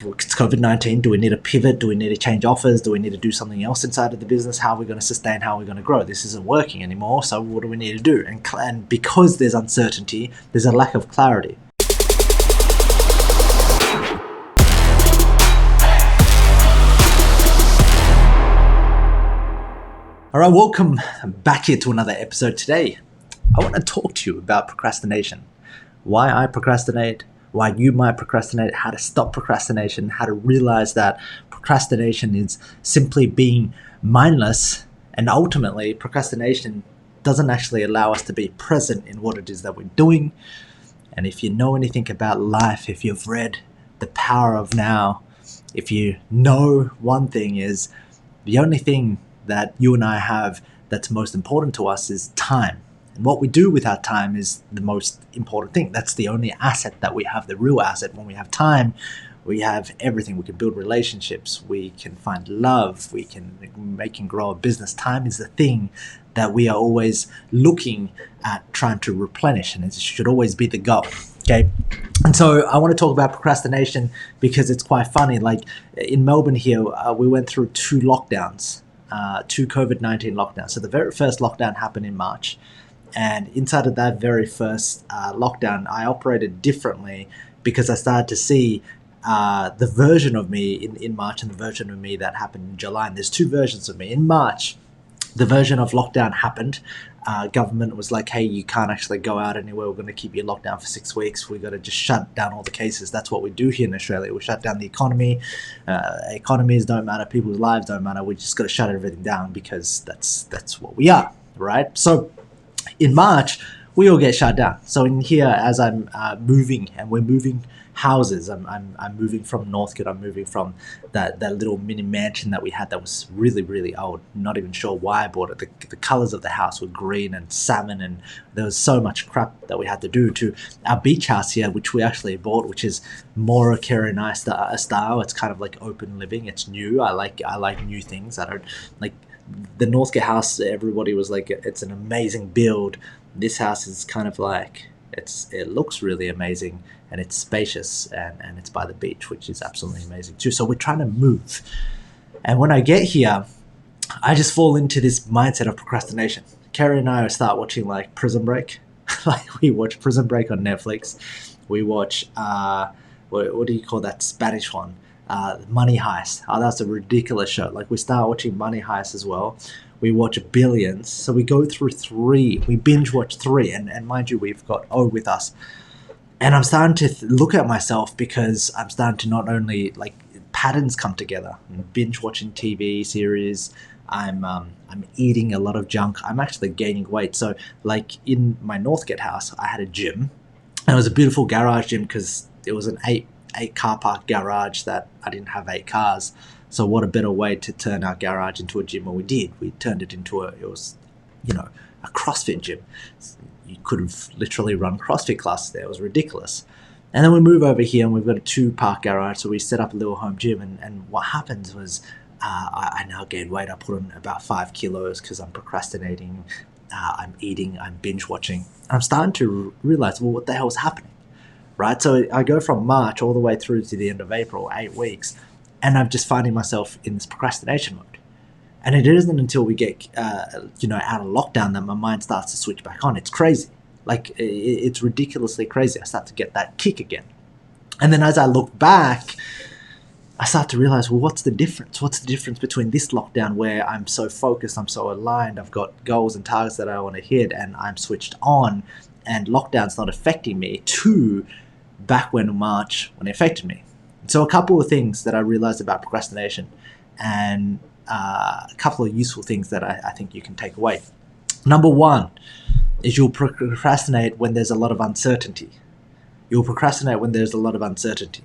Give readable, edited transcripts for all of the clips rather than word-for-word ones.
It's COVID-19. Do we need to pivot? Do we need to change offers? Do we need to do something else inside of the business? How are we going to sustain? How are we going to grow? This isn't working anymore. So what do we need to do? And because there's uncertainty, there's a lack of clarity. All right, welcome back here to another episode. Today, I want to talk to you about procrastination. Why I procrastinate, why you might procrastinate, how to stop procrastination, how to realize that procrastination is simply being mindless, and ultimately procrastination doesn't actually allow us to be present in what it is that we're doing. And if you know anything about life, if you've read The Power of Now, if you know one thing is the only thing that you and I have that's most important to us is time. And what we do with our time is the most important thing. That's the only asset that we have, the real asset. When we have time, we have everything. We can build relationships, we can find love, we can make and grow a business. Time is the thing that we are always looking at trying to replenish, and it should always be the goal. Okay, and so I want to talk about procrastination because it's quite funny. Like in Melbourne here, we went through two lockdowns. Two COVID-19 lockdowns. So the very first lockdown happened in March, and inside of that very first lockdown, I operated differently because I started to see the version of me in March and the version of me that happened in July. And there's two versions of me. In March, the version of lockdown happened. Government was like, hey, you can't actually go out anywhere. We're going to keep you locked down for 6 weeks. We've got to just shut down all the cases. That's what we do here in Australia. We shut down the economy. Economies don't matter. People's lives don't matter. We just got to shut everything down because that's what we are, right? So in March, we all get shut down. So in here, as I'm moving, and we're moving houses, I'm moving from Northcote. I'm moving from that little mini mansion that we had that was really, really old. Not even sure why I bought it. The colors of the house were green and salmon, and there was so much crap that we had to do, to our beach house here, which we actually bought, which is more a Kerry and I style. It's kind of like open living. It's new. I like new things. I don't like the Northcote house. Everybody was like, it's an amazing build. This house is kind of like, it looks really amazing, and it's spacious, and it's by the beach, which is absolutely amazing too. So we're trying to move, and when I get here, I just fall into this mindset of procrastination. Kerry and I start watching like Prison Break. Like we watch Prison Break on Netflix. We watch what do you call that Spanish one? Money Heist. Oh, that's a ridiculous show. Like we start watching Money Heist as well. We watch Billions. So we go through three. We binge watch three. And mind you, we've got O with us. And I'm starting to look at myself because I'm starting to not only like patterns come together. I'm binge watching TV series. I'm eating a lot of junk. I'm actually gaining weight. So like in my Northcote house, I had a gym. And it was a beautiful garage gym because it was an eight car park garage that I didn't have 8 cars. So what a better way to turn our garage into a gym? Well, we did. We turned it into a CrossFit gym. You could have literally run CrossFit classes there. It was ridiculous. And then we move over here and we've got a 2-park garage. So we set up a little home gym. And what happens was I now gained weight. I put on about 5 kilos because I'm procrastinating. I'm eating. I'm binge watching. And I'm starting to realize, well, what the hell is happening? Right? So I go from March all the way through to the end of April, 8 weeks. And I'm just finding myself in this procrastination mode. And it isn't until we get, out of lockdown that my mind starts to switch back on. It's crazy. Like, it's ridiculously crazy. I start to get that kick again. And then as I look back, I start to realize, well, what's the difference? What's the difference between this lockdown where I'm so focused, I'm so aligned, I've got goals and targets that I want to hit, and I'm switched on, and lockdown's not affecting me, to back when March, when it affected me. So a couple of things that I realized about procrastination, and a couple of useful things that I think you can take away. Number one is you'll procrastinate when there's a lot of uncertainty. You'll procrastinate when there's a lot of uncertainty.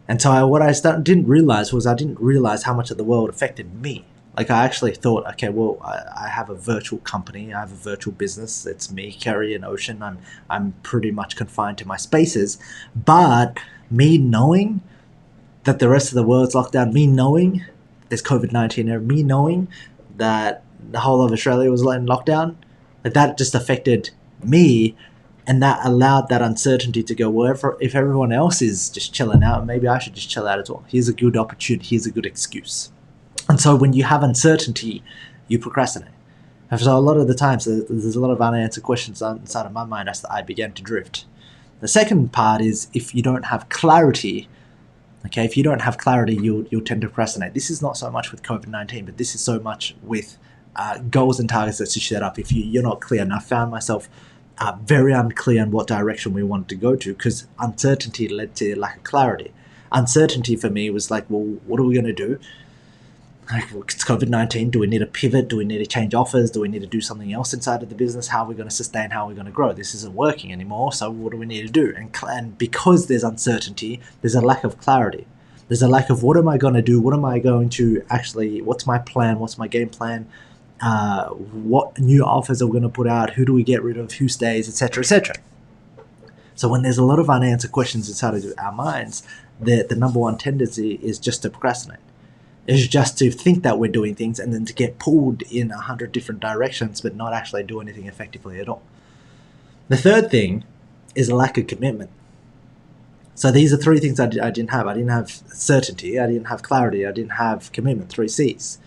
And so what I didn't realize was I didn't realize how much of the world affected me. Like I actually thought, okay, well, I have a virtual company. I have a virtual business. It's me, Kerry, and Ocean. I'm pretty much confined to my spaces. But me knowing that the rest of the world's locked down, me knowing there's COVID-19 there, me knowing that the whole of Australia was in lockdown, like that just affected me And that allowed that uncertainty to go, well, if everyone else is just chilling out, maybe I should just chill out as well. Here's a good opportunity. Here's a good excuse. And so when you have uncertainty, you procrastinate. And so a lot of the times, there's a lot of unanswered questions inside of my mind as I began to drift. The second part is if you don't have clarity, okay, if you don't have clarity, you'll tend to procrastinate. This is not so much with COVID-19, but this is so much with goals and targets that you set up. If you're not clear, and I found myself very unclear on what direction we wanted to go to because uncertainty led to lack of clarity. Uncertainty for me was like, well, what are we going to do? Like, well, it's COVID-19. Do we need to pivot? Do we need to change offers? Do we need to do something else inside of the business? How are we going to sustain? How are we going to grow? This isn't working anymore. So what do we need to do? And because there's uncertainty, there's a lack of clarity. There's a lack of what am I going to do? What am I going to actually, what's my plan? What's my game plan? What new offers are we going to put out? Who do we get rid of? Who stays? Etc. Etc. So when there's a lot of unanswered questions inside of our minds, the number one tendency is just to procrastinate. It's just to think that we're doing things and then to get pulled in 100 different directions but not actually do anything effectively at all. The third thing is a lack of commitment. So these are three things I didn't have. I didn't have certainty, I didn't have clarity, I didn't have commitment, 3 C's.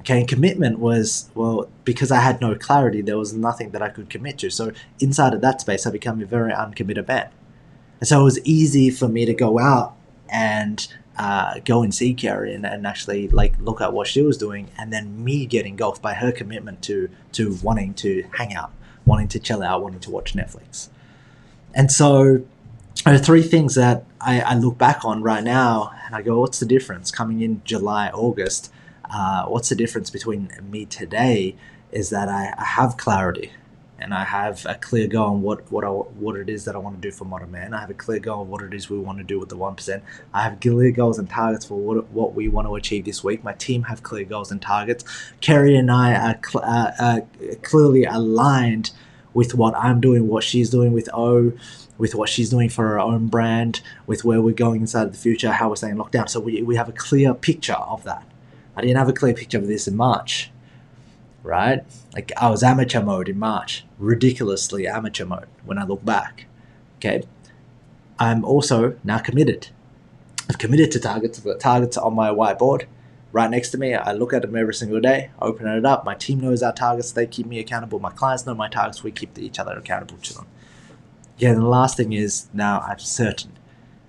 Okay, and commitment was, well, because I had no clarity, there was nothing that I could commit to. So inside of that space, I became a very uncommitted man. And so it was easy for me to go out and go and see Carrie and actually like look at what she was doing, and then me get engulfed by her commitment to wanting to hang out, wanting to chill out, wanting to watch Netflix. And so there are 3 things that I look back on right now and I go, what's the difference? Coming in July, August, what's the difference between me today is that I have clarity and I have a clear goal on what it is that I want to do for Modern Man. I have a clear goal of what it is we want to do with the 1%. I have clear goals and targets for what we want to achieve this week. My team have clear goals and targets. Kerry and I are clearly aligned with what I'm doing, what she's doing with O, with what she's doing for her own brand, with where we're going inside the future, how we're staying locked down. So we have a clear picture of that. I didn't have a clear picture of this in March, right? Like I was amateur mode in March, ridiculously amateur mode when I look back, okay? I'm also now committed. I've committed to targets. I've got targets on my whiteboard right next to me. I look at them every single day, open it up. My team knows our targets. They keep me accountable. My clients know my targets. We keep each other accountable to them. Yeah, and the last thing is now I'm certain.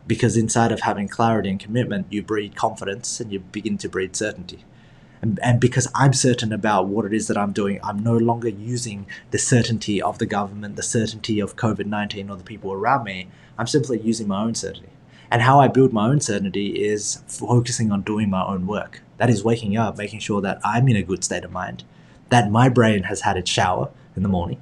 Because inside of having clarity and commitment, you breed confidence and you begin to breed certainty. And because I'm certain about what it is that I'm doing, I'm no longer using the certainty of the government, the certainty of COVID-19 or the people around me. I'm simply using my own certainty. And how I build my own certainty is focusing on doing my own work. That is waking up, making sure that I'm in a good state of mind, that my brain has had its shower in the morning.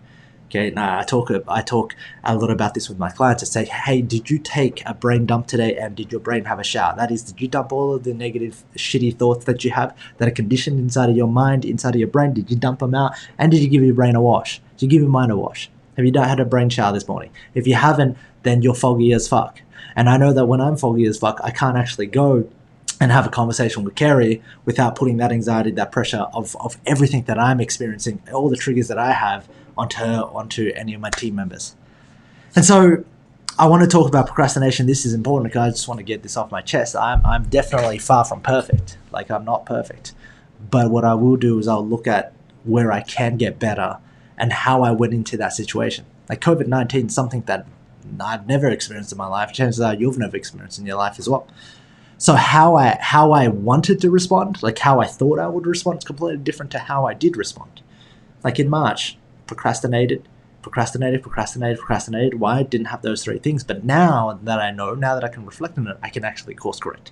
Okay, now I talk a lot about this with my clients. I say, hey, did you take a brain dump today and did your brain have a shower? That is, did you dump all of the negative, shitty thoughts that you have that are conditioned inside of your mind, inside of your brain? Did you dump them out? And did you give your brain a wash? Did you give your mind a wash? Have you had a brain shower this morning? If you haven't, then you're foggy as fuck. And I know that when I'm foggy as fuck, I can't actually go and have a conversation with Kerry without putting that anxiety, that pressure of everything that I'm experiencing, all the triggers that I have onto her, onto any of my team members. And so I want to talk about procrastination. This is important because I just want to get this off my chest. I'm definitely far from perfect. Like, I'm not perfect. But what I will do is I'll look at where I can get better and how I went into that situation. Like COVID-19 is something that I've never experienced in my life. Chances are you've never experienced in your life as well. So how I wanted to respond, like how I thought I would respond, is completely different to how I did respond. Like in March, procrastinated. Why? I didn't have those 3 things. But now that I know, now that I can reflect on it, I can actually course correct.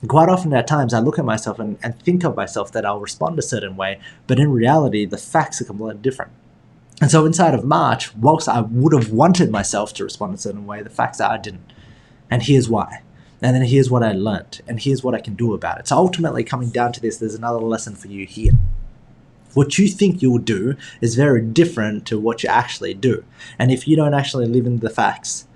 And quite often at times I look at myself and think of myself that I'll respond a certain way, but in reality, the facts are completely different. And so inside of March, whilst I would have wanted myself to respond a certain way, the facts are I didn't. And here's why. And then here's what I learned. And here's what I can do about it. So ultimately, coming down to this, there's another lesson for you here. What you think you'll do is very different to what you actually do. And if you don't actually live in the facts,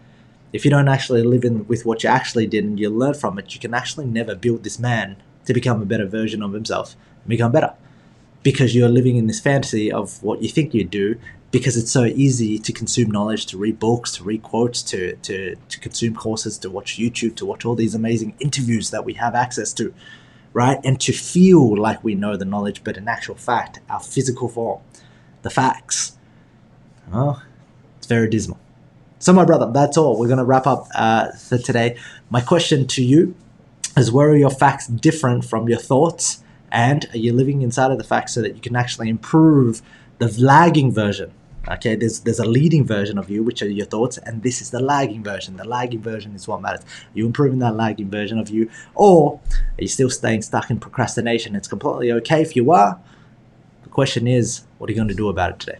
if you don't actually live in with what you actually did and you learn from it, you can actually never build this man to become a better version of himself and become better. Because you're living in this fantasy of what you think you do, because it's so easy to consume knowledge, to read books, to read quotes, to consume courses, to watch YouTube, to watch all these amazing interviews that we have access to, right? And to feel like we know the knowledge, but in actual fact, our physical form, the facts, oh, it's very dismal. So my brother, that's all. We're going to wrap up for today. My question to you is, where are your facts different from your thoughts? And are you living inside of the facts so that you can actually improve the lagging version? Okay, there's a leading version of you, which are your thoughts, and this is the lagging version. The lagging version is what matters. Are you improving that lagging version of you, or are you still staying stuck in procrastination? It's completely okay if you are. The question is, what are you going to do about it today?